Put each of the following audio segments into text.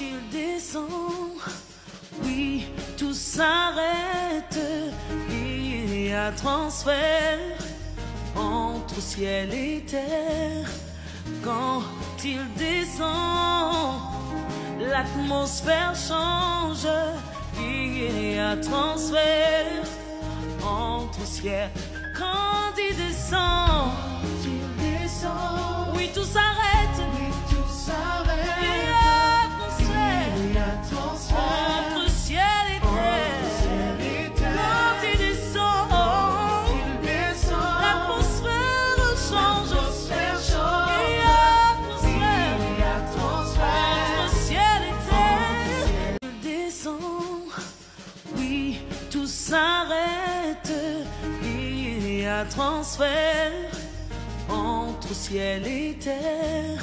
il descend, oui, tout s'arrête. Il y a transfert entre ciel et terre. Quand il descend, l'atmosphère change. Il y a transfert entre ciel. Quand il descend, oui, tout s'arrête. Oui, tout s'arrête. Il y a transfert entre ciel et terre. Quand il descend, l'atmosphère change. Il y a transfert entre ciel et terre. Il descend, oui, tout s'arrête. Il y a transfert entre ciel et terre.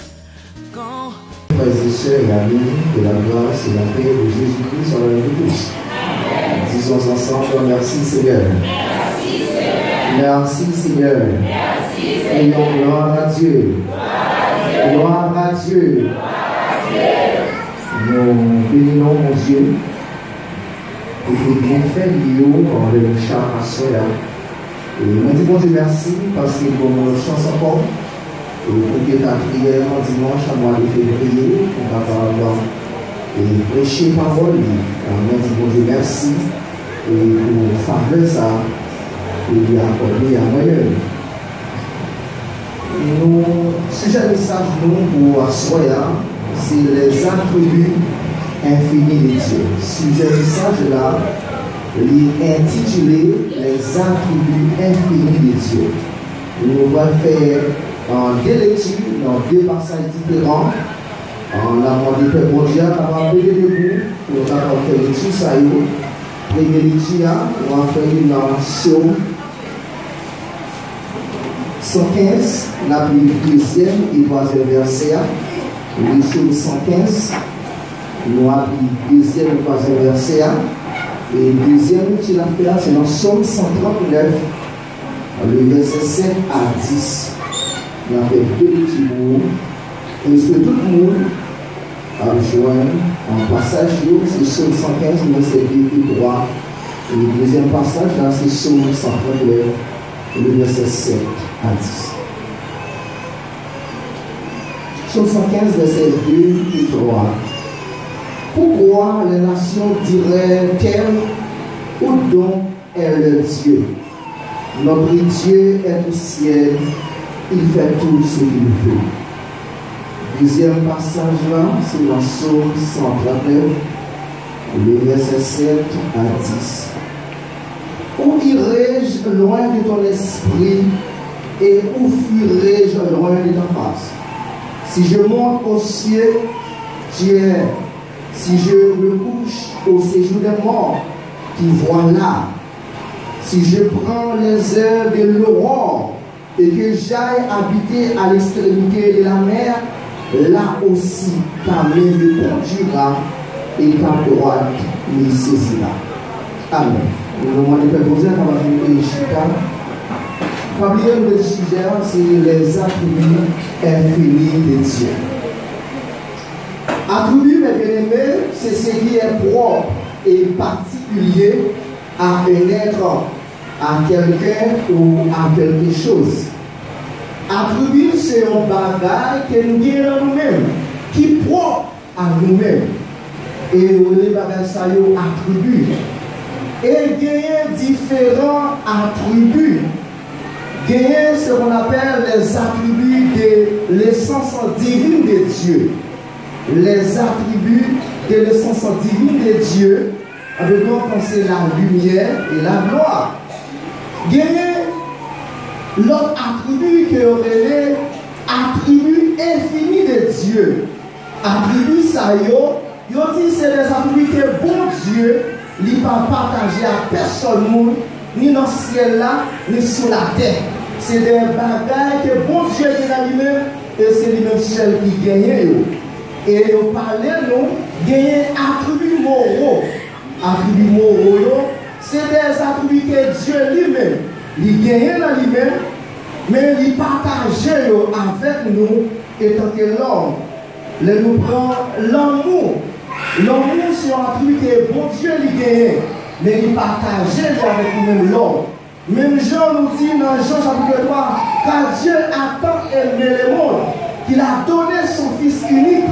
Quand frères et sœurs, l'amour, de la grâce et la paix de Jésus-Christ sur la vie de tous. Disons ensemble, merci Seigneur. Merci Seigneur. Ayons gloire à Dieu. Gloire à Dieu. Nous bénissons mon Dieu pour que bien fait lié en le char à soi. Et nous disons Dieu merci parce qu'il nous chance encore. Et pour que ta prière en dimanche à mois de février, on va parler et prêcher parole. Nous disons Dieu merci et pour faveur ça, il y a accordé à moi-même. Nous, sujet message nous pour asseoir, c'est les attributs infinis de Dieu. Sujet message là, il est intitulé les attributs infinis de Dieu. Nous allons faire en deux lectures, dans deux passages différents. On a demandé Père Bondier d'avoir appelé debout pour avoir fait lecture ça. Première lecture, on va faire une Somme 115, la deuxième et troisième verset. Le Somme 115, nous avons le deuxième et troisième verset. Et le deuxième qui l'a fait, c'est dans Somme 139, le verset 7 à 10. On a fait deux petits mots. Est-ce que tout le monde a rejoint un passage, c'est Somme 115, verset 2 et 3. Et le deuxième passage, là, c'est Somme 139, le verset 7 à 10. Somme 115, verset 2 et 3. Pourquoi les nations diraient qu'elle, où donc est le Dieu? Notre Dieu est au ciel, il fait tout ce qu'il veut. Deuxième passage là, c'est dans Somme 139, le verset 7 à 10. Où irai-je loin de ton esprit et où fuirai-je loin de ta face? Si je monte au ciel, tu es. Si je me couche au séjour des morts, tu vois là. Si je prends les heures de l'aurore et que j'aille habiter à l'extrémité de la mer, là aussi ta main me conduira et ta droite me saisira. Amen. Nous demandons de poser dans la vie de Chita. Premier le sujet, c'est les attributs infinis de Dieu. Attribut, mes bien-aimés, c'est ce qui est propre et particulier à un être, à quelqu'un ou à quelque chose. Attribut, c'est un bagage que nous gagnons nous-mêmes, qui est propre à nous-mêmes. Et les bagages, ça y est, attribut. Et gagner différents attributs. Gagner ce qu'on appelle les attributs de l'essence divine de Dieu. Les attributs de l'essence divine de Dieu, avec nous penser la lumière et la gloire. Gagner l'autre attribut qui aurait attribut infini de Dieu. Attribut ça yo dit c'est des attributs que bon Dieu n'a pas partagé à personne, ni dans le ciel là, ni sur la terre. C'est des bagages que bon Dieu a lui-même et c'est lui-même seul qui gagne. Et nous parlons, nous, gagner attributs moraux. Attributs moraux, c'est des attributs que Dieu lui-même, il gagne dans lui-même, mais il partage avec nous, étant que l'homme, nous prend l'amour L'amour, c'est un attribut que bon Dieu lui gagne, mais il partage avec nous-mêmes l'homme. Même Jean nous dit dans Jean chapitre 3, car Dieu a tant aimé le monde qu'il a donné son Fils unique.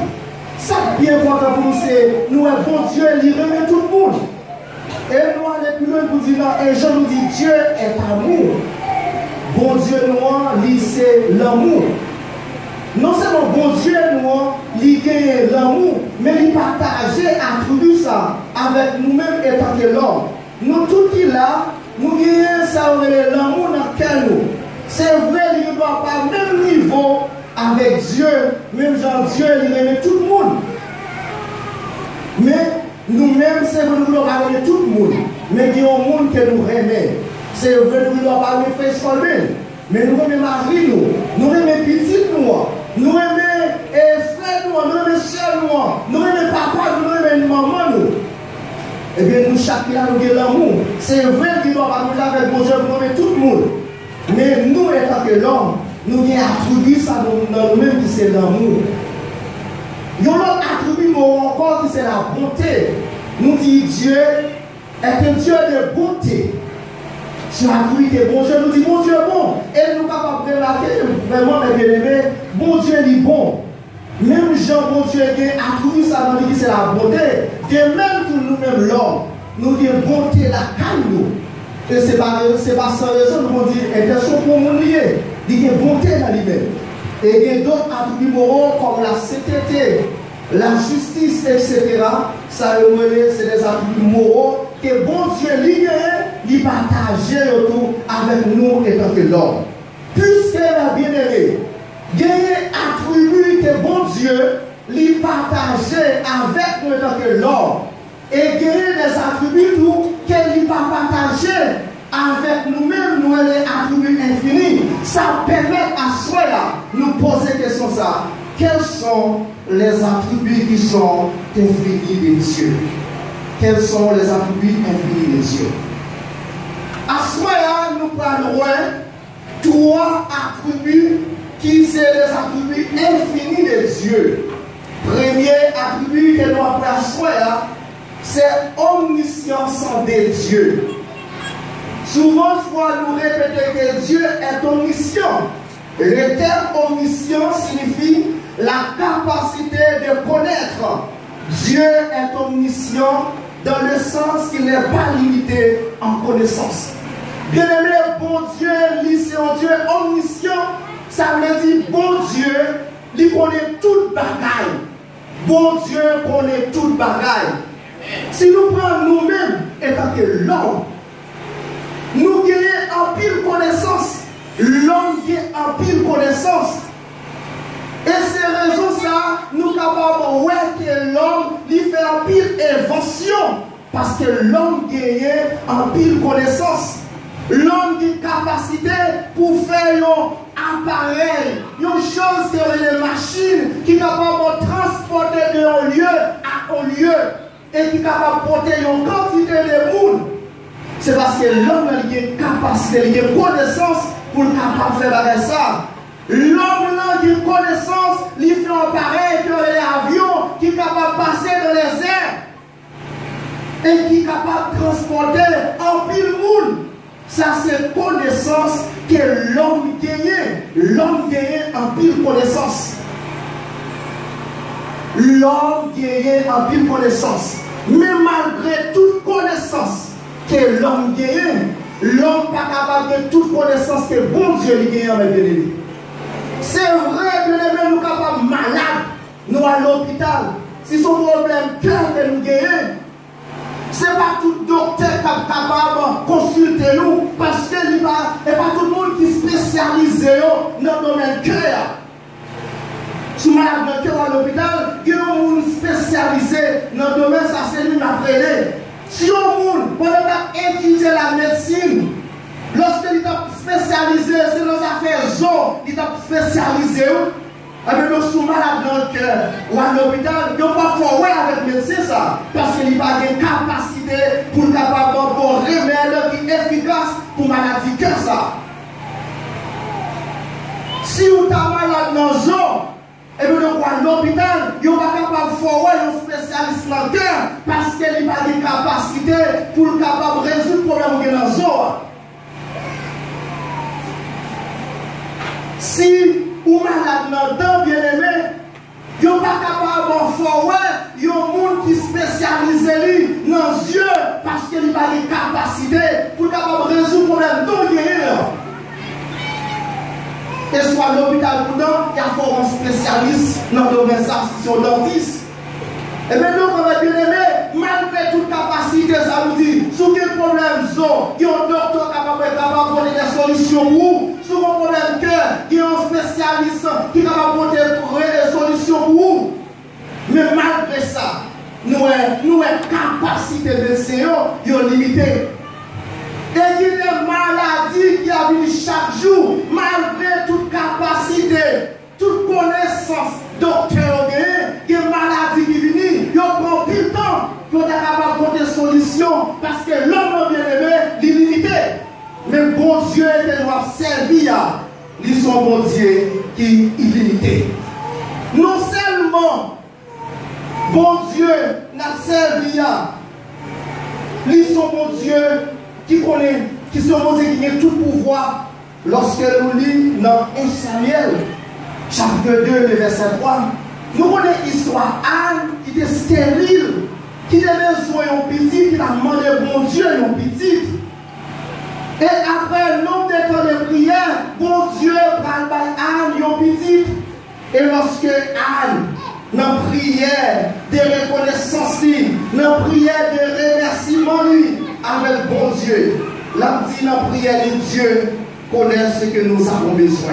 Ça bien important pour nous, c'est nous, bon Dieu, il remet tout le monde. Et nous, allons plus loin pour dire, et Jean nous dit, Dieu est amour. Bon Dieu, nous, c'est l'amour. Non seulement bon Dieu, nous, il gagne l'amour, mais il partage, attribue ça avec nous-mêmes étant que l'homme. Nous, tout qui là, nous gagnons ça, l'amour dans quel nous. C'est vrai, il ne doit pas même niveau avec Dieu, même genre Dieu, il aime tout le monde. Mais nous-mêmes, c'est vrai, nous ne voulons pas aimer tout le monde. Mais il y a un monde que nous aimons. C'est vrai, nous ne voulons pas aimer Facebook, mais nous aimons Marie, nous aimons petite, nous aimons frère, nous aimons soeur, nous aimons papa, nous aimons maman. Eh bien, nous, chacun, nous avons l'amour. C'est vrai qu'il ne doit pas nous avec bon Dieu, nous aimons tout le monde. Mais nous, étant que l'homme, nous avons attribué ça dans nous-mêmes qui c'est l'amour. Il y a un autre attribut encore qui c'est la bonté. Nous disons Dieu est un Dieu de bonté. C'est l'attribut que bon Dieu nous dit bon Dieu est bon. Et nous sommes capables de remarquer vraiment, mes bien-aimés, bon Dieu est bon. Même Jean, bon Dieu est attribué ça dans lui qui c'est la bonté. De même pour nous-mêmes l'homme, nous avons bonté la calme nous. Et ce n'est pas sans raison, nous avons dit intention pour nous lier. Il y a bonté dans lui-même. Et il y a d'autres attributs moraux comme la sainteté, la justice, etc. Ça, c'est des attributs moraux que bon Dieu lui il partage autour avec nous étant que l'homme. Puisque la bien-aimée, il y a un attribut que bon Dieu lui partage avec nous étant que l'homme. Et il y a des attributs qu'il lui partage avec nous-mêmes, nous les attributs infinis. Ça permet à soi de nous poser la question ça. Quels sont les attributs qui sont infinis de Dieu? Quels sont les attributs infinis de Dieu? À soi nous parlons trois attributs qui sont les attributs infinis de Dieu. Premier attribut que nous appelons à soi, c'est omniscience de Dieu. Souvent, il faut nous répéter que Dieu est omniscient. Le terme omniscient signifie la capacité de connaître. Dieu est omniscient dans le sens qu'il n'est pas limité en connaissance. Bien aimé, bon Dieu, c'est un Dieu omniscient. Ça veut dire bon Dieu, il connaît toute bagaille. Bon Dieu connaît toute bagaille. Si nous prenons nous-mêmes étant que l'homme, nous gagnons en pile connaissance. L'homme gagne en pile connaissance. Et ces raisons ça, nous sommes capables de voir que l'homme lui fait en pile invention. Parce que l'homme gagne en pile connaissance. L'homme a une capacité pour faire un appareil, une chose que les machines qui sont capables de transporter d'un lieu à un lieu et qui sont capables de porter une quantité de monde. C'est parce que l'homme a une capacité, il a une connaissance pour capable de faire ça. L'homme a une connaissance, il fait un appareil que les avions qui sont capables de passer dans les airs et qui sont capables de transporter en pile monde. Ça, c'est connaissance que l'homme gagne. L'homme gagne en pile connaissance. L'homme gagne en pile connaissance. Mais malgré toute connaissance que l'homme gagne, l'homme n'est pas capable de toute connaissance que bon Dieu lui gagne en bien-aimé. C'est vrai que nous sommes capables malades, nous à l'hôpital. Si son problème cœur que nous gagnons, ce n'est pas tout docteur qui est capable de consulter nous parce que il n'y a pas tout le monde qui est spécialisé dans le domaine cœur. Si vous malade de cœur à l'hôpital, il y a un monde spécialisé dans le domaine, ça c'est lui appelé. Si un monde, pendant qu'il étudié la médecine, lorsqu'il est spécialisé, c'est dans les affaires zone, il est spécialisé. Avec le sous-malade dans le cœur ou à l'hôpital, ils n'ont pas forward avec le médecin ça. Parce qu'il n'y a pas de capacité pour capable de remède qui est efficace pour maladie cœur ça. Si vous êtes malade dans le zone, et vous devez l'hôpital, ils ne sont pas capables de former un spécialiste dans le cœur parce qu'il n'a pas de capacité pour être capable de résoudre le problème dans la zone. Si ou malade dans le temps, bien aimé, ils ne sont pas capables de former un monde qui spécialise dans les yeux parce qu'il n'a pas de capacité pour être capable de résoudre le problème dans le et soit à l'hôpital pour nous, il y a encore un spécialiste dans le domaine ça, si c'est un dentiste. Et maintenant, on va bien aimer, malgré toute capacité, ça nous dit, sous quel problème il y a un docteur capable de donner des solutions pour vous, sous un problème cœur, il y a un spécialiste qui est capable de donner des solutions pour vous. Mais malgré ça, nous avons capacité de séance, ils sont limitées. Et il y a des maladies qui arrivent chaque jour, malgré toute capacité, toute connaissance, docteur, il y a des maladies qui viennent, ils prennent plus de temps pour être capable de trouver des solutions, parce que l'homme bien-aimé est limité. Mais bon Dieu doit servir, ils sont bon Dieu qui est illimité. Non seulement bon Dieu n'a servi, ils sont bon Dieu qui connaît, qui sont posés, qui ont tout pouvoir. Lorsque nous lisons dans 1 Samuel, chapitre 2, le verset 3, nous connaissons l'histoire Anne qui était stérile, qui devait soigner un petit, qui a demandé bon Dieu un petit. Et après un nombre de temps de prière, bon Dieu prend Anne un petit. Et lorsque Anne, dans la prière de reconnaissance, dans la prière de remerciement, avec bon Dieu, la dit dans la prière de Dieu connaît ce que nous avons besoin.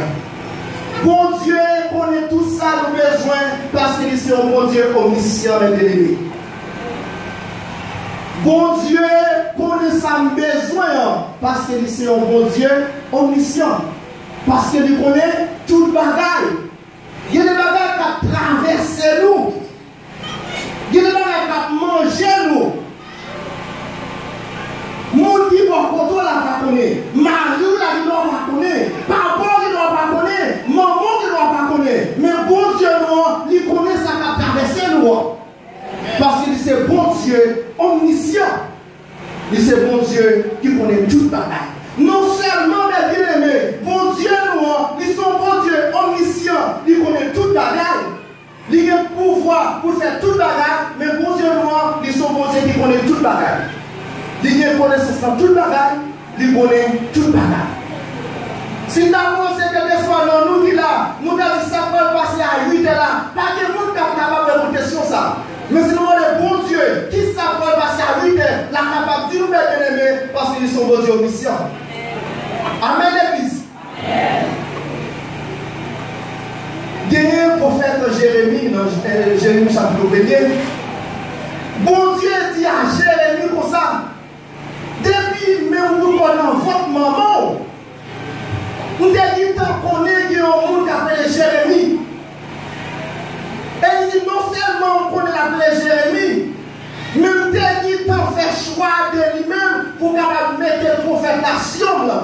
Bon Dieu connaît tout ça nous besoin parce qu'il est un bon Dieu omniscient et délégué. Bon Dieu connaît ça besoin parce qu'il est un bon Dieu omniscient. Parce qu'il connaît tout le bagage. Il y a des bagages qui traversent nous. Il y a des bagages qui mangent nous. Moun qui va contrôler la connaître, Marie la qui doit pas connaître, papa qui doit pas connaître, maman qui doit pas connaître, mais bon Dieu nous, il connaît ça qui a traversé nous. Parce que c'est bon Dieu omniscient. C'est bon Dieu qui connaît tout le bagage. Non seulement les bien-aimés, bon Dieu nous, ils sont bon Dieu omniscient, il connaît tout le bagage. Il a le pouvoir pour faire tout le bagage, mais bon Dieu nous, ils sont bon Dieu qui connaît tout le bagage. Il a connaissance dans tout le bagage, il connaît tout le bagage. Si nous avons pensé que des fois, nous qui là, nous avons dit ça peut passer à 8 heures là, pas que nous sommes capables de répondre question ça. Mais si nous avons le bon Dieu, qui ça peut passer à 8 heures, la capable de nous bien aimer parce qu'ils sont bon Dieu omniscients. Amen l'église. Il y a un prophète Jérémie, dans Jérémie chapitre 1er. Bon Dieu dit à Jérémie comme ça. Depuis même vous pendant votre maman, vous avez dit qu'on est qu'il y a un monde qui appelle Jérémie. Et il dit non seulement on connaît l'appelé Jérémie, mais vous avez dit qu'on fait choix de lui-même pour mettre le prophète nation là.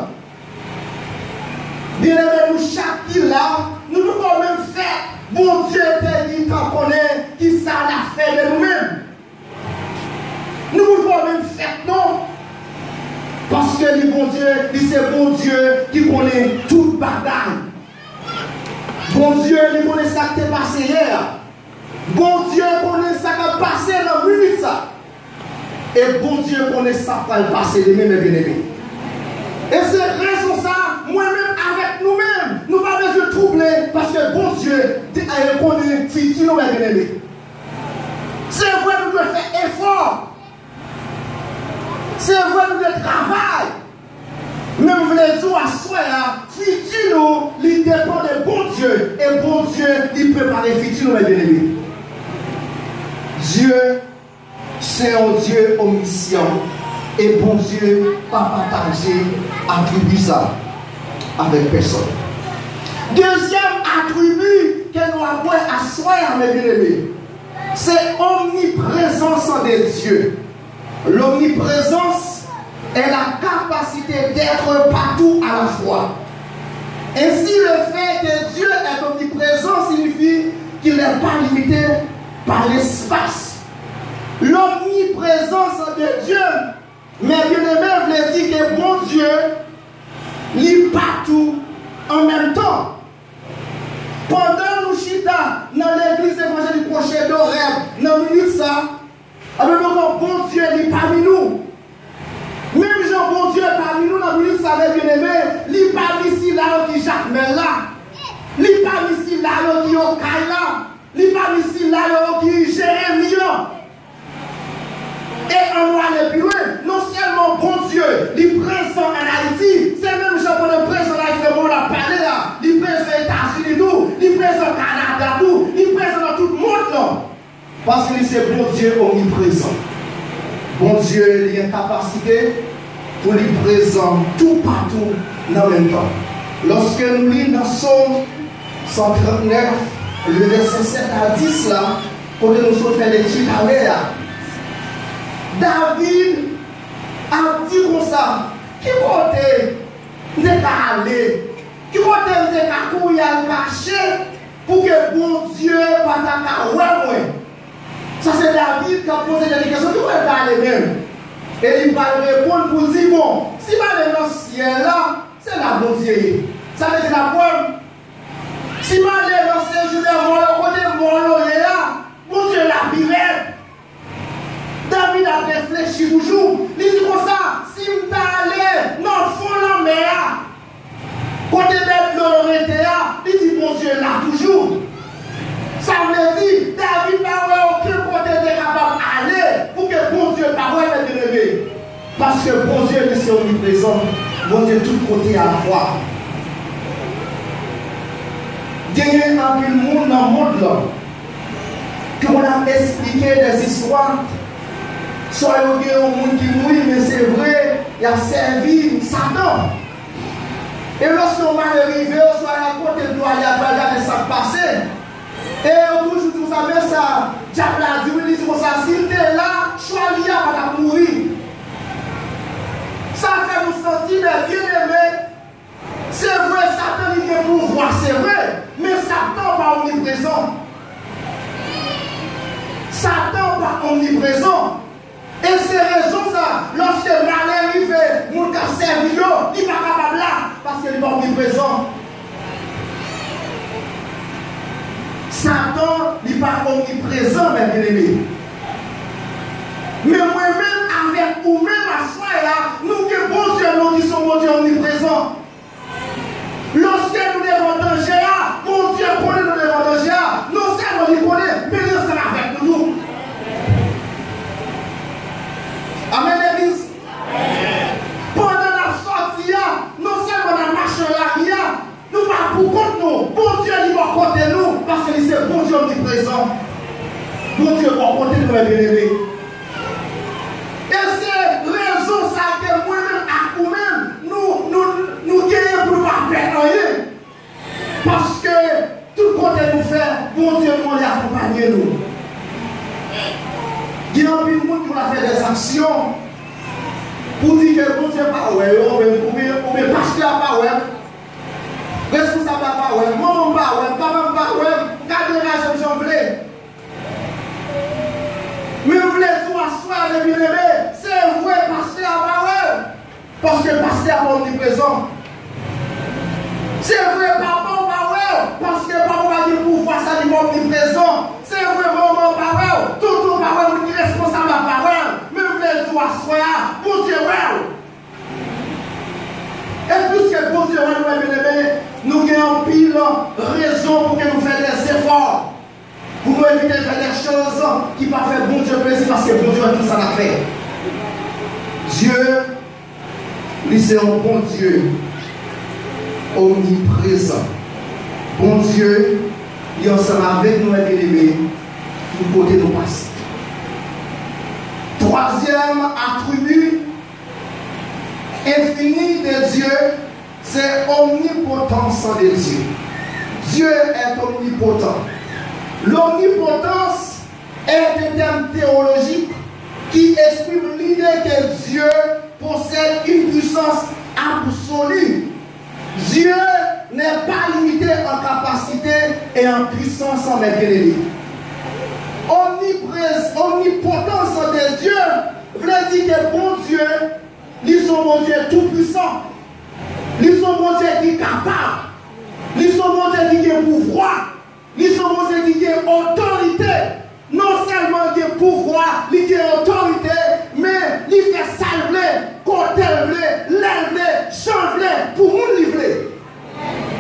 Bien aimé, nous chaque île là, nous ne pouvons même faire. Bon Dieu t'a dit qu'on connaît qui ça l'a fait de nous-mêmes. Nous ne pouvons même faire non. Parce que le bon Dieu, c'est bon Dieu qui connaît tout le bagage. Bon Dieu, il connaît ça qui est passé hier. Bon Dieu connaît ça qui est passé dans la minute. Et bon Dieu connaît ça qui est passé les mêmes bien-aimés. Et c'est raison ça, moi-même avec nous-mêmes, nous pas besoin de troubler parce que bon Dieu connaît futur bien-aimés. C'est vrai, nous devons faire effort. C'est vrai, nous devons travailler. Mais vous voulez dire à soi, futur, il dépend de bon Dieu. Et bon Dieu, il prépare le futur, mes bien-aimés. Dieu, c'est un Dieu omniscient. Et bon Dieu, pas partager, attribue ça avec personne. Deuxième attribut que nous avons à soi, mes bien-aimés, c'est omniprésence de Dieu. L'omniprésence est la capacité d'être partout à la fois. Ainsi, le fait que Dieu est omniprésent signifie qu'il n'est pas limité par l'espace. L'omniprésence de Dieu, mais bien aimé, veut dire que bon Dieu lit partout en même temps. Pendant nous chita dans l'église évangélique prochaine d'Oreb, dans le minute ça, alors bon Dieu lit parmi nous. Même Jean, bon Dieu parmi nous, dans le minute ça, bien aimé, lit parmi ici là qui Jacques là. Lit parmi ici là qui Okaïla. Lit parmi ici là qui Jérémie. Et on va aller plus loin. Non seulement bon Dieu, il présent en Haïti, c'est même gens pour le présent là, on a parlé là, il présent aux États-Unis, tout, il présent au Canada, tout, il présent dans tout le monde là. Parce que c'est bon Dieu omniprésent. Bon Dieu, il a une capacité pour lui présent tout partout dans le même temps. Lorsque nous lisons dans Psaume 139, le verset 7 à 10 là, pour que nous sommes fait l'étude à l'air. David a dit comme ça, qui côté n'est qu'à aller, qui côté n'est qu'à courir à cacher pour que bon Dieu pas ta ouais. Ça c'est David qui a posé des questions, qui va parler même. Et il va répondre pour dire bon, si va aller dans le ciel là, c'est la bon Dieu. Ça veut dire la preuve. Si va aller dans ce séjour de mon côté mon là, bon Dieu la pirate. David a réfléchi toujours. Il dit comme ça, si je suis allé dans le fond de la mer, côté de l'Orétéa, il dit bon Dieu là toujours. Ça veut dire, David n'a aucun côté de capable d'aller pour que bon Dieu parole est élevé. Parce que bon Dieu est omniprésent, bon Dieu tout côté à la fois. Il y a un peu de monde dans le monde là, qu'on a expliqué des histoires. Soit il y a un monde qui mourit, mais c'est vrai, il a servi Satan. Et lorsqu'on va arriver, soit à côté de toi, il y a regarder ça passer. Et on toujours tout ça, mais ça, Diable a dit, il dit comme ça, si tu es là, choisis à mourir. Ça fait nous sentir bien aimé. C'est vrai, Satan il a pouvoir, c'est vrai, mais Satan pas omniprésent. Satan pas omniprésent. Et c'est raison ça, lorsque malheur arrive, mon cas servi, il n'est pas capable là, parce qu'il n'est pas omniprésent. Satan n'est pas omniprésent, mes bien-aimés. Mais moi-même, avec vous-même à soi, là, nous que bon Dieu, nous qui sommes bon Dieu omniprésent. Lorsque nous devons danger, mon Dieu connaît nous devons danger, non seulement il connaît, mais il est avec nous. Amen, l'église. Pendant la sortie, non seulement dans la marche en l'arrière, nous ne pouvons pas pour compte nous. Bon Dieu, il va côté nous, parce que c'est bon Dieu omniprésent. Bon Dieu va côté nous, mes bien-aimés. Et c'est raison ça que moi-même, à vous-même, nous gagnons pour ne pas perdre rien. Parce que tout côté nous fait, bon Dieu nous accompagner nous. Il y a un peu de monde qui va faire des actions pour dire que bon Dieu pas ouais, ou bien pasteur pas ouais, responsable pas ouais, maman pas ouais, papa pas ouais, cadre j'en voulais. Mais vous voulez tout asseoir les bien-aimés, c'est vrai pasteur pas ouais, parce que pasteur pas omniprésent. C'est vrai papa pas ouais, parce que papa va dire pouvoir ça dit omniprésent. C'est vrai maman pas ouais, tout pas ouais, qui responsable pas ouais, mais vous voulez tout asseoir, bon Dieu ouais. Et puisque bon Dieu ouais, bien-aimés, nous avons pile raison pour que nous fassions des efforts. Pour nous éviter de faire des choses qui ne peuvent pas faire bon Dieu plaisir parce que bon Dieu a tout ça à faire. Dieu, lui c'est un bon Dieu omniprésent. Bon Dieu, il est ensemble avec nous, bien-aimés, pour côté nous passer. Troisième attribut infini de Dieu, c'est omnipotence de Dieu. Dieu est omnipotent. L'omnipotence est un terme théologique qui exprime l'idée que Dieu possède une puissance absolue. Dieu n'est pas limité en capacité et en puissance en mes bien-aimés. Omnipotence de Dieu veut dire que bon Dieu, ils sont mon Dieu tout-puissant. Ils sont mon Dieu qui est capable. Ils sont mon Dieu qui a pouvoir. Ils sont mon Dieu qui a autorité. Non seulement qui a pouvoir, qui a autorité, mais il fait salver, côté-lever, lever, changer pour nous livrer.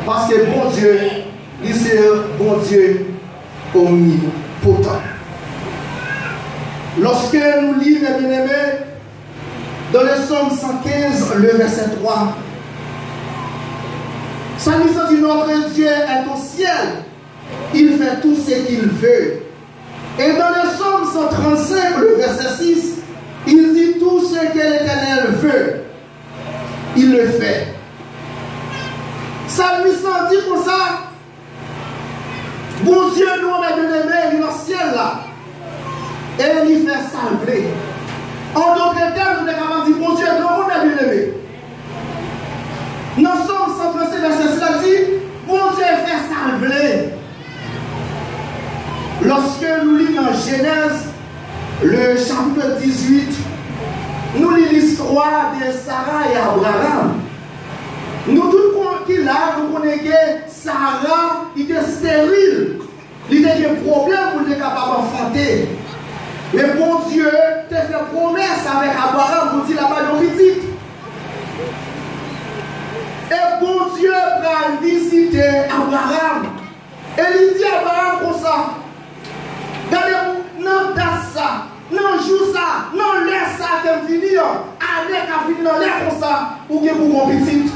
Parce que bon Dieu, il c'est bon Dieu omnipotent. Lorsque nous lisons, mes bien-aimés, dans le psaume 115, le verset 3, ça nous dit notre Dieu est au ciel, il fait tout ce qu'il veut. Et dans le psaume 135, le verset 6, il dit tout ce que l'Éternel veut, il le fait. Ça nous dit comme ça, bon Dieu, nous, mes bien-aimés, il est au ciel là. Et il fait salver. En d'autres termes, nous avons dit, bon Dieu, nous, mes bien-aimés. Nous sommes 135 verset 6, là dit, bon Dieu fait salver. Lorsque nous lisons dans Genèse, le chapitre 18, nous lisons l'histoire de Sarah et Abraham. Nous tous qui là, nous connaissons que Sarah était stérile. Il était des problèmes pour être capable d'enfanter. Mais bon Dieu t'a fait promesse avec Abraham pour dire là-bas nos petites. Et bon Dieu va visiter Abraham. Et il dit à Abraham comme ça. Regardez, non dans ça, non joue ça, non laisse ça comme finir. Avec à finir dans l'air comme ça, ou bien pour mon petit.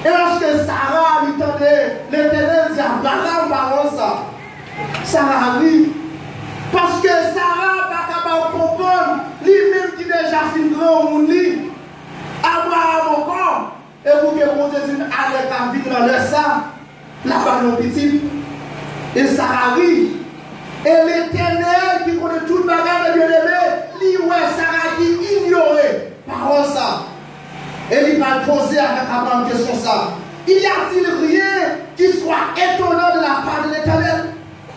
Et lorsque Sarah lui tendait, l'Éternel dit à Abraham parole ça. Sarah dit, parce que Sarah n'a pas capable de comprendre, lui-même qui déjà fin grand au monde, Abraham encore, et pour que mon Dieu dise, avec à finir dans l'air ça, là-bas mon petit. Et Sarah dit, et l'Éternel qui connaît toute bagarre de bien-aimé, lui, ouais, Sarah qui ignorait parole ça. Et il va poser avec Abraham question ça. Il y a-t-il rien qui soit étonnant de la part de l'Éternel?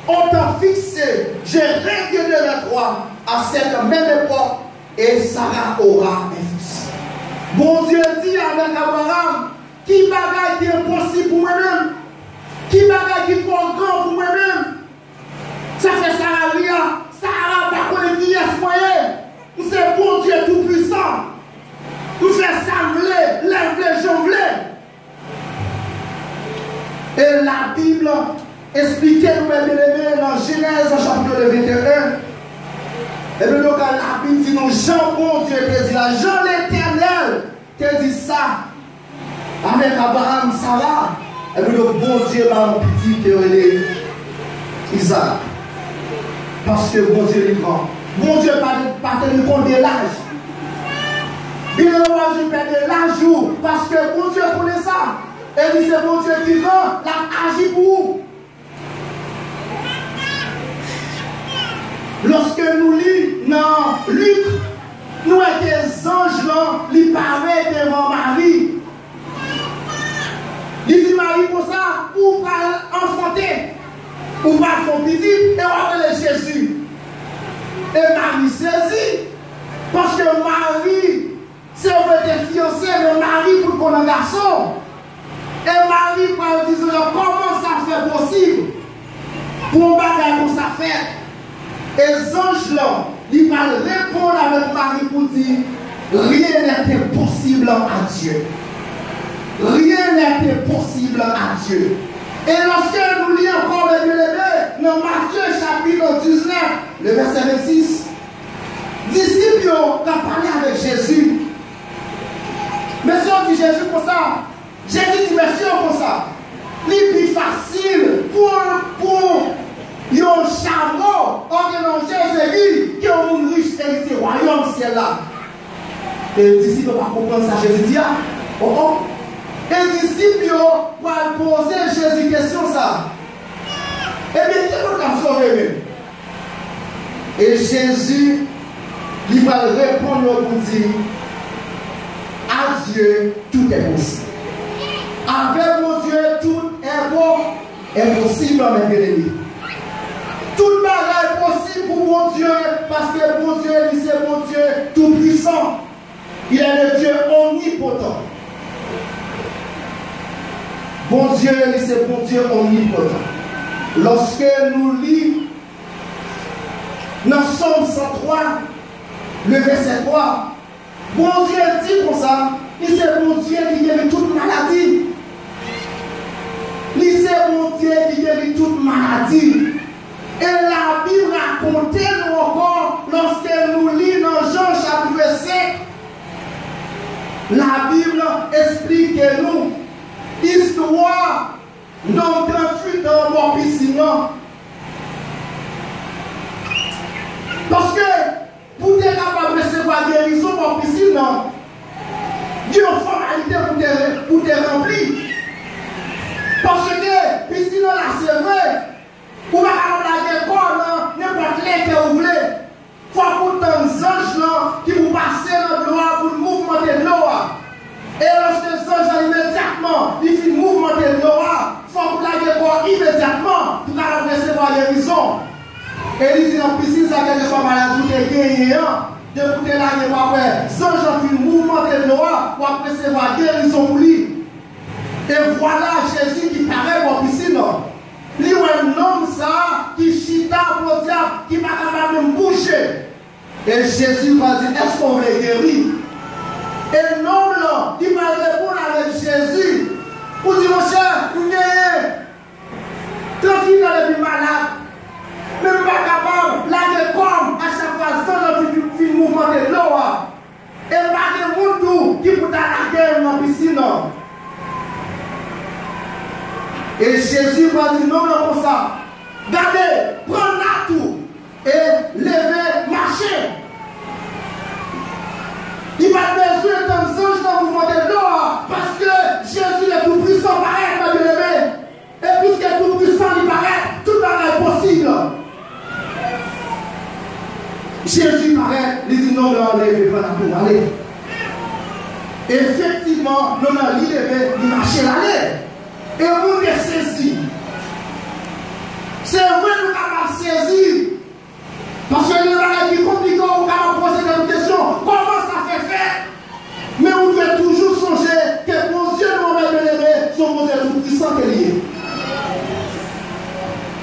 On t'a fixé, je reviendrai toi à cette même époque et Sarah aura un fils. Bon Dieu dit avec Abraham, qui bagaille qui est impossible pour moi-même? Qui bagaille qui est trop grand pour moi-même? Ça fait Sarah rien. Sarah n'a pas connu vieillesse moyen. C'est bon Dieu tout puissant. Nous fait sangler, lève jongler. Et la Bible expliquait nous mes bien-aimés dans Genèse chapitre 21. Et bien donc la Bible dit nous Jean bon Dieu te dit là, Jean l'Éternel te dit ça avec Abraham, Sarah. Et bien donc bon Dieu m'a un petit qui est Isaac. Parce que bon Dieu est grand. Bon Dieu pas tenu compte de l'âge. Il ne va pas perdre l'âge parce que bon Dieu connaît ça. Et il c'est bon Dieu qui va agir pour vous. Lorsque nous lisons dans Luc, nous avons des anges là, ils paraissent devant Marie. Il dit Marie pour ça, ou pas enfanter, ou pas son petit, et on va appeler Jésus. Et Marie saisit, parce que Marie, c'est un fiancé, mais Marie pour qu'on ait un garçon. Et Marie va dire comment ça fait possible pour un bagage comme ça fait. Et les anges là, ils vont répondre avec Marie pour dire rien n'est impossible à Dieu. Rien n'est impossible à Dieu. Et lorsque nous lisons encore les bien-aimés, dans Matthieu chapitre 19, le verset 26, disciples ont parlé avec Jésus. Monsieur dit Jésus pour ça. Jésus dit monsieur pour ça. C'est plus facile pour un chameau en Jésus qui est un riche héritier royaume ciel là. Et les disciples ne vont pas comprendre ça. Jésus dit Et les disciples vont poser Jésus question ça. Et bien, qu'est-ce qu'on a sauvé? Et Jésus, il va répondre pour dire à Dieu, tout est possible. À Avec mon Dieu, tout est possible, mes bien-aimés. Toute manière est possible pour mon Dieu, parce que mon Dieu, il c'est mon Dieu tout-puissant. Il est le Dieu omnipotent. Bon Dieu, il c'est bon Dieu omnipotent. Lorsque nous lisons dans Somme 103, le verset 3, bon Dieu dit comme ça, il c'est bon Dieu qui guérit toute maladie. Il c'est bon Dieu qui guérit toute maladie. Et la Bible raconte nous encore, lorsque nous lisons dans Jean chapitre 5, la Bible explique nous l'histoire d'un 38 ans mort piscine. Parce que pour être capable de recevoir guérison mort piscine, Dieu a une formalité pour te remplir. Parce que piscine là c'est vrai. Ou pas la décor, n'importe les que vous voulez. Il faut pourtant des anges qui vous passent dans l'eau pour mouvementer l'eau. Et lorsque les anges immédiatement, ils font mouvementer l'eau, il faut que la décor immédiatement pour recevoir la guérison. Et ils disent en piscine, ça quelque soit maladie qui est gagné. De côté là, il n'y a pas les anges qui mouvementer l'eau pour recevoir la guérison pour lui. Et voilà Jésus qui paraît en piscine. Il y a un homme ça qui chita pour le diable, qui va capable de me bouger. Et Jésus va dire, est-ce qu'on est guéri? Et l'homme là, il va répondre avec Jésus. Pour dire, mon cher, vous n'êtes tranquille dans les malades. Même pas capable, là je comme à chaque fois, sans le mouvement de l'eau. Et pas de monde qui peut la guerre dans la piscine. Et Jésus va dire non, non, comme ça. Gardez, prenez la tout et levez, marchez. Il va besoin d'un ange dans le mouvement de l'eau parce que Jésus est tout puissant, paraît, ma bien-aimée. Et puisqu'il est tout puissant, il paraît, tout paraît possible. Jésus paraît, il dit non, non, levez, prenez la tout, allez. Effectivement, non, non, il levait, il marchait, allez. Et vous êtes saisi. C'est vrai que nous sommes saisis. Parce que les gens qui compliquent, vous pouvez poser des questions. Comment ça fait faire? Mais vous devez toujours songer que mon Dieu nous a bien-aimé, son modèle tout puissant que lié.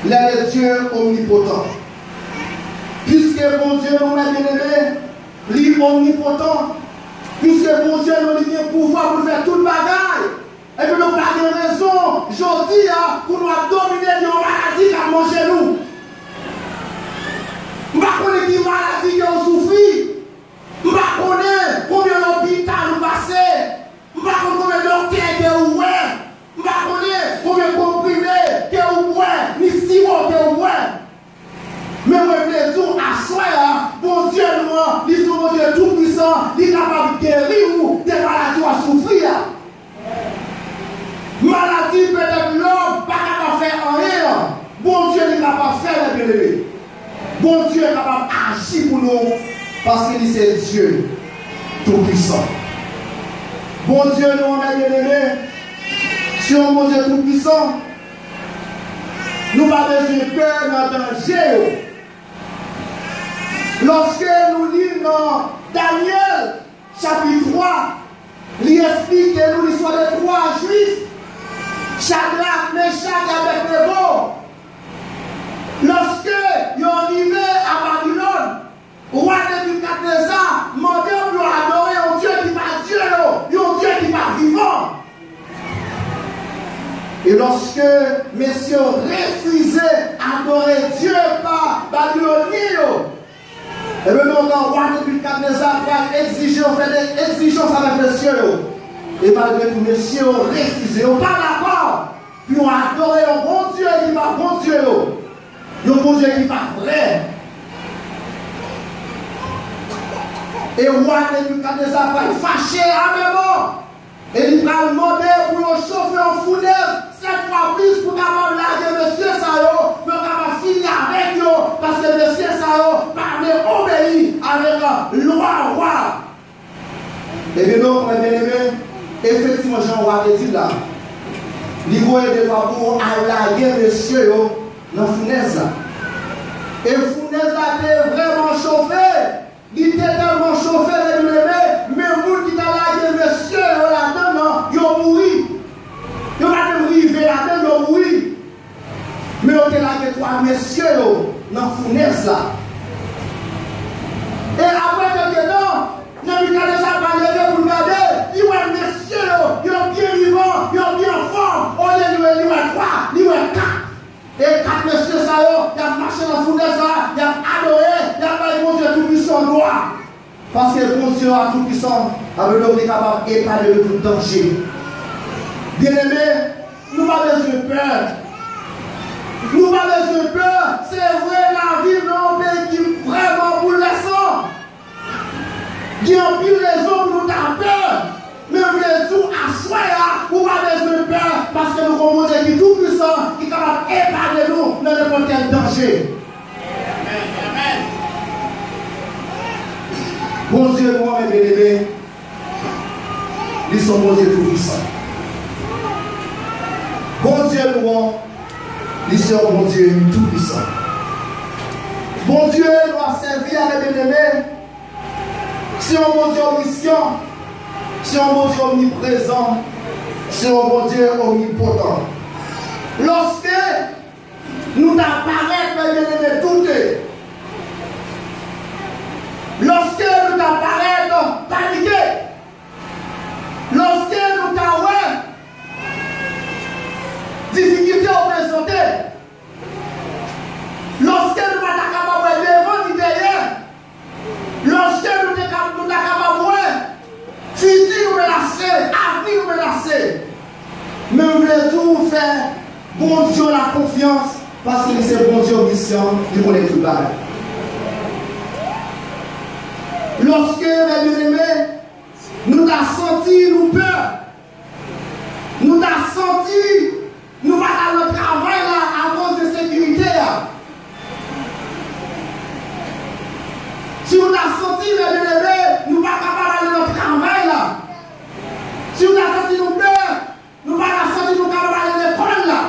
Il est le Dieu omnipotent. Puisque mon Dieu nous a bien-aimé, il est omnipotent. Puisque mon Dieu nous a bien pouvoir pour faire toute bagaille. Et puis nous n'avons pas de raison, je dis, pour nous dominer une maladie qui a mangé nous. Je ne sais pas quelle maladie qui a souffert. Je ne sais pas combien d'hôpitaux nous passons. Je ne sais pas combien de docteurs qui ont ouvert. Je ne sais pas combien de comprimés qui ont ouvert, ni sirop qui ont ouvert. Mais je veux dire, à soi, bon Dieu, nous, il est Dieu tout-puissant, il est capable de guérir nous des maladies à souffrir. Maladie peut-être l'homme pas capable de faire rien. Bon Dieu est capable de faire les bien-aimés. Bon Dieu est capable d'agir pour nous parce qu'il est Dieu tout-puissant. Bon Dieu nous est bien-aimés. Si on bon Dieu tout-puissant, nous n'avons pas besoin de peur dans le danger. Lorsque nous lisons dans Daniel chapitre 3, il explique que nous l'histoire de 3 juifs. Shadrach, Meshach et Abednego. Lorsque ils sont arrivés à Babylone, le roi Nebuchadnezzar demandait pour adorer un Dieu qui n'est pas Dieu, un Dieu qui n'est pas vivant. Et lorsque messieurs refusaient d'adorer Dieu par Babylone, et bien donc le roi Nebuchadnezzar va exiger, on fait des exigences avec les cieux. Et malgré tout, messieurs ont refusé, on pas d'accord. Puis on a adoré un bon Dieu qui n'est pas bon Dieu. Un bon Dieu qui n'est pas vrai. Et le roi Nebuchadnezzar va fâcher à même mort. Et il va demander pour le chauffer en foulée 7 fois plus pour capable larguer monsieur Sao, pour capable finir avec eux. Parce que monsieur Sao parlait obéi avec le roi. Et bien donc, mes bien-aimés, effectivement, Jean-Roi dit là, il voit des fois pour allaguer monsieur dans la fournaise. Et la fournaise était vraiment chauffée. Il était tellement chauffé, mais vous qui t'a allagué monsieur là-dedans, il a mouru. Il va te river là-dedans, il a mouru. Mais on t'a allagué trois messieurs dans la fournaise là. Et après quelques temps, nous avons déjà parlé pour nous garder. Il y a des messieurs, ils sont bien vivants, ils sont bien forts. On est lui, trois, lui, quatre. Et quatre messieurs, ça y a marché dans la fournaise, il a adoré, il a pas bon Dieu tout-puissant droit. Parce que bon Dieu a tout-puissant, avec l'homme est capable d'épargner de tout danger. Bien aimé, nous n'avons pas besoin de peur. Nous n'avons pas besoin de peur. C'est vrai, la vie dans un pays qui est vraiment bouleversant. Il y a une raison pour nous avoir peur. Mais nous voulons asseoir, nous n'avons pas besoin de peur. Parce que nous avons un Dieu qui est tout puissant, qui est capable d'épargner nous dans n'importe quel danger. Amen. Bon Dieu, nous, mes bien-aimés, ils sont bon Dieu tout puissant. Bon Dieu, nous, ils sont bon Dieu tout puissant. Bon Dieu doit servir à mes bien-aimés. C'est un bon Dieu omniscient, c'est un bon Dieu omniprésent, c'est un bon Dieu omnipotent. Lorsque nous apparaissons, mes bien-aimés, tout est. Lorsque nous apparaissons paniqués, lorsque nous avons difficultés à présenter, lorsque nous sommes capables de devant ni derrière, lorsque nous sommes capables de voir, futur nous menacer, avenir nous menacer, mais nous voulons tout faire, bon Dieu la confiance, parce que c'est bon Dieu omniscient, il connaît tout le bail. Lorsque, mes bien-aimés, nous avons senti nous peur, nous avons senti nous pas dans le travail là à cause de sécurité. Si vous avez senti, mes bien-aimés, nous ne sommes pas capables d'aller dans le travail là. Si vous avez senti nous peur, nous ne sommes pas senti nous capables d'aller à l'école là.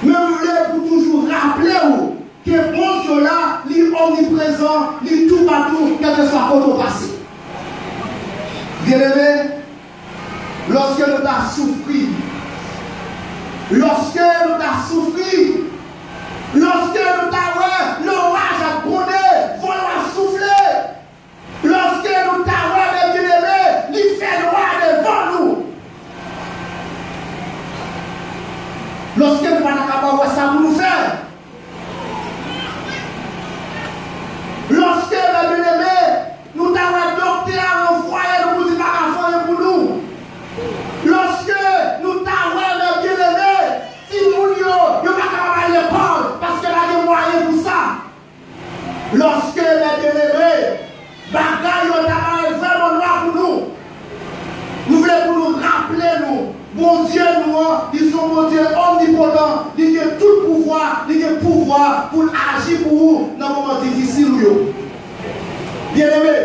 Mais vous voulez pour toujours rappeler vous que bon Dieu là, il est omniprésent, il est tout partout, quel que soit le passé. Bien-aimés, lorsque nous avons souffert, lorsque nous avons souffert, lorsque nous avons l'orage a grondé, vol a soufflé, lorsque nous avons bien-aimés, il fait noir devant nous. Lorsque nous ne sommes pas capables de ça pour nous faire. Lorsque les bien-aimés, nous avons docteur envoyé nous disons pas faire pour nous. Lorsque nous avons les bien-aimés, si nous ne sommes pas capables de l'école, parce que là, il y a moyen pour ça. Lorsque les bien-aimés, bagaille ont vraiment noir pour nous. Nous voulons pour nous rappeler, nous, bon Dieu, nous, ils sont bon Dieu omnipotent, ils ont tout pouvoir, ils ont pouvoir pour agir pour vous dans un moment difficile. Bien aimé,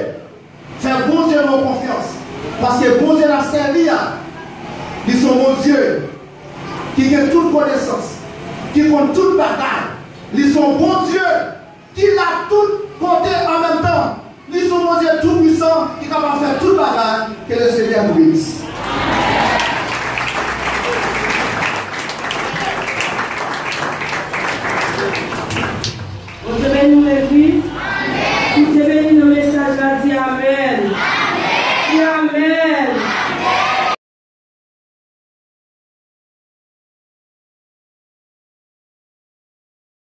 faites bon Dieu nos confiance, parce que bon Dieu l'a servi, ils sont bon Dieu qui a toute connaissance, qui compte toute bagaille, ils sont bon Dieu qui l'a tout compté en même temps. Ils sont bon Dieu tout puissant qui est capable de faire toute bagaille que le Seigneur nous bénisse.